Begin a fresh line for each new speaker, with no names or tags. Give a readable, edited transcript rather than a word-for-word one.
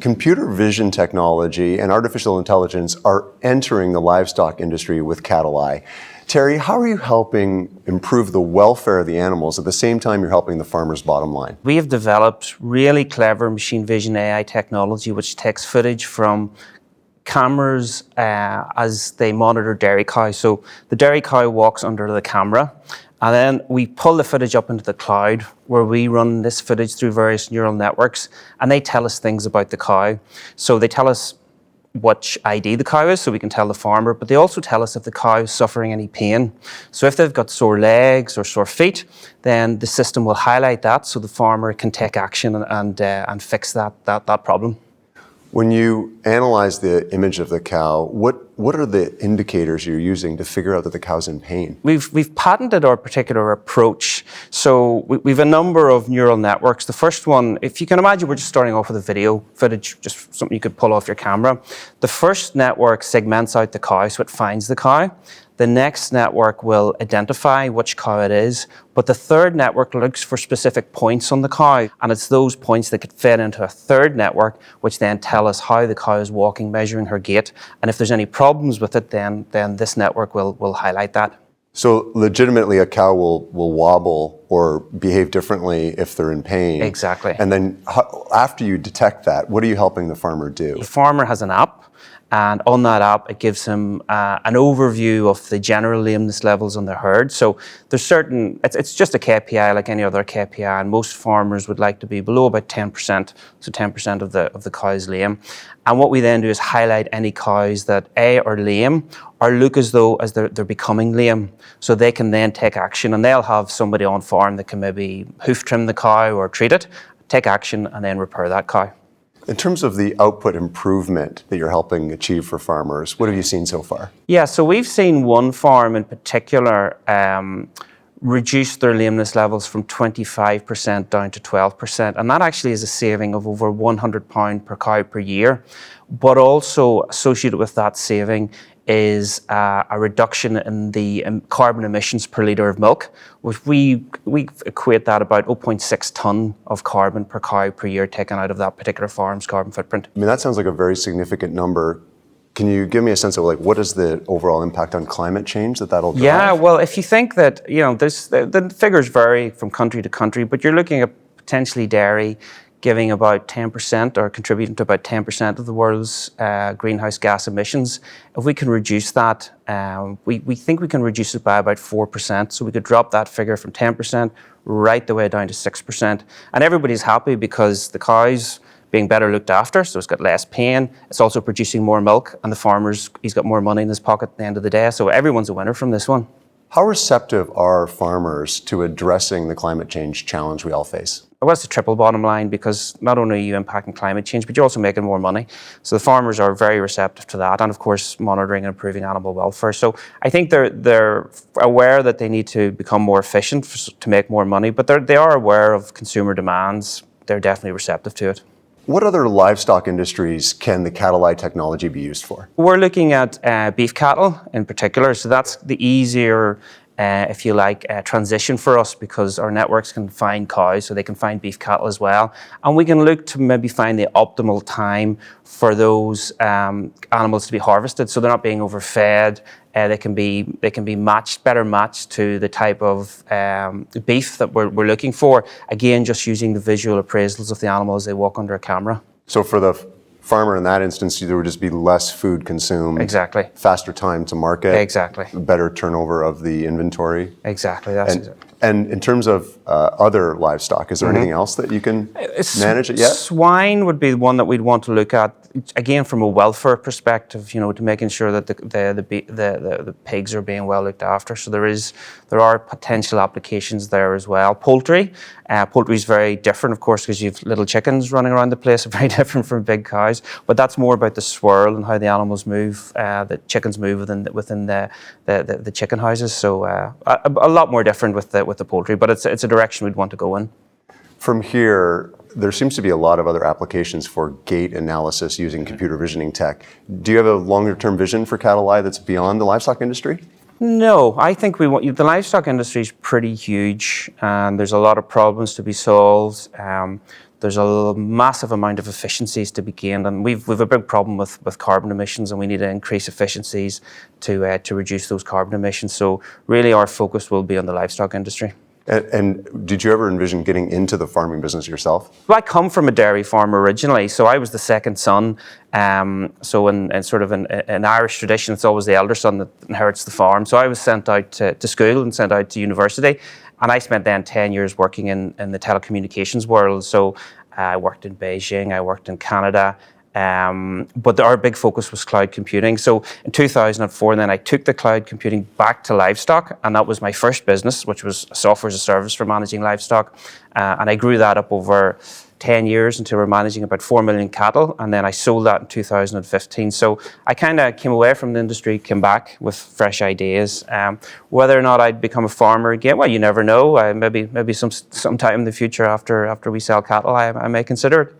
Computer vision technology and artificial intelligence are entering the livestock industry with CattleEye. Terry, how are you helping improve the welfare of the animals at the same time you're helping the farmer's bottom line?
We have developed really clever machine vision AI technology which takes footage from cameras as they monitor dairy cows. So the dairy cow walks under the camera, and then we pull the footage up into the cloud where we run this footage through various neural networks, and they tell us things about the cow. So they tell us which ID the cow is, so we can tell the farmer, but they also tell us if the cow is suffering any pain. So if they've got sore legs or sore feet, then the system will highlight that so the farmer can take action and fix that problem.
When you analyze the image of the cow, what are the indicators you're using to figure out that the cow's in pain?
We've patented our particular approach. So we've a number of neural networks. The first one, if you can imagine, we're just starting off with a video footage, just something you could pull off your camera. The first network segments out the cow, so it finds the cow. The next network will identify which cow it is, but the third network looks for specific points on the cow, and it's those points that get fed into a third network, which then tell us how the cow is walking, measuring her gait, and if there's any problems with it, then this network will highlight that.
So legitimately a cow will wobble or behave differently if they're in pain.
Exactly.
And then after you detect that, what are you helping the farmer do?
The farmer has an app, and on that app, it gives him an overview of the general lameness levels on the herd. So there's certain, it's just a KPI like any other KPI, and most farmers would like to be below about 10%, so 10% of the cows lame. And what we then do is highlight any cows that A, are lame, or look as though they're becoming lame. So they can then take action, and they'll have somebody on farm that can maybe hoof trim the cow or treat it, take action, and then repair that cow.
In terms of the output improvement that you're helping achieve for farmers, what have you seen so far?
Yeah, so we've seen one farm in particular reduce their lameness levels from 25% down to 12%, and that actually is a saving of over £100 per cow per year. But also associated with that saving is a reduction in the carbon emissions per litre of milk, which we equate that about 0.6 tonne of carbon per cow per year taken out of that particular farm's carbon footprint.
I mean, that sounds like a very significant number. Can you give me a sense of what is the overall impact on climate change that'll drive?
Yeah, well, if you think that, the figures vary from country to country, but you're looking at potentially dairy giving about 10% or contributing to about 10% of the world's greenhouse gas emissions. If we can reduce that, we think we can reduce it by about 4%. So we could drop that figure from 10% right the way down to 6%. And everybody's happy because the cow's being better looked after, so it's got less pain. It's also producing more milk, and the farmer's, he's got more money in his pocket at the end of the day. So everyone's a winner from this one.
How receptive are farmers to addressing the climate change challenge we all face?
Well, it's a triple bottom line, because not only are you impacting climate change, but you're also making more money. So the farmers are very receptive to that, and of course monitoring and improving animal welfare. So I think they're aware that they need to become more efficient to make more money, but they are aware of consumer demands. They're definitely receptive to it.
What other livestock industries can the CattleEye technology be used for?
We're looking at beef cattle in particular, so that's the easier if you like, transition for us, because our networks can find cows, so they can find beef cattle as well. And we can look to maybe find the optimal time for those animals to be harvested, so they're not being overfed. They can be better matched to the type of beef that we're looking for. Again, just using the visual appraisals of the animal as they walk under a camera.
So for the farmer in that instance, there would just be less food consumed.
Exactly.
Faster time to market.
Exactly.
Better turnover of the inventory.
Exactly.
And in terms of other livestock, is there anything else that you can manage it yet? Swine
would be one that we'd want to look at, again from a welfare perspective, to making sure that the pigs are being well looked after. So there are potential applications there as well. Poultry is very different, of course, because you've little chickens running around the place, very different from big cows. But that's more about the swirl and how the animals move, the chickens move within the chicken houses. So a lot more different with the poultry, but it's a direction we'd want to go in.
From here, there seems to be a lot of other applications for gait analysis using computer visioning tech. Do you have a longer-term vision for CattleEye that's beyond the livestock industry?
No, I think the livestock industry is pretty huge, and there's a lot of problems to be solved. there's a massive amount of efficiencies to be gained, and we've a big problem with carbon emissions, and we need to increase efficiencies to reduce those carbon emissions. So really our focus will be on the livestock industry.
And did you ever envision getting into the farming business yourself?
Well, I come from a dairy farm originally, so I was the second son. So in sort of an Irish tradition, it's always the elder son that inherits the farm. So I was sent out to school and sent out to university, and I spent then 10 years working in the telecommunications world. So I worked in Beijing, I worked in Canada, but our big focus was cloud computing. So in 2004, then I took the cloud computing back to livestock, and that was my first business, which was software as a service for managing livestock. And I grew that up over 10 years until we're managing about 4 million cattle, and then I sold that in 2015. So I kind of came away from the industry, came back with fresh ideas. Whether or not I'd become a farmer again, well, you never know. Maybe sometime in the future after we sell cattle, I may consider it.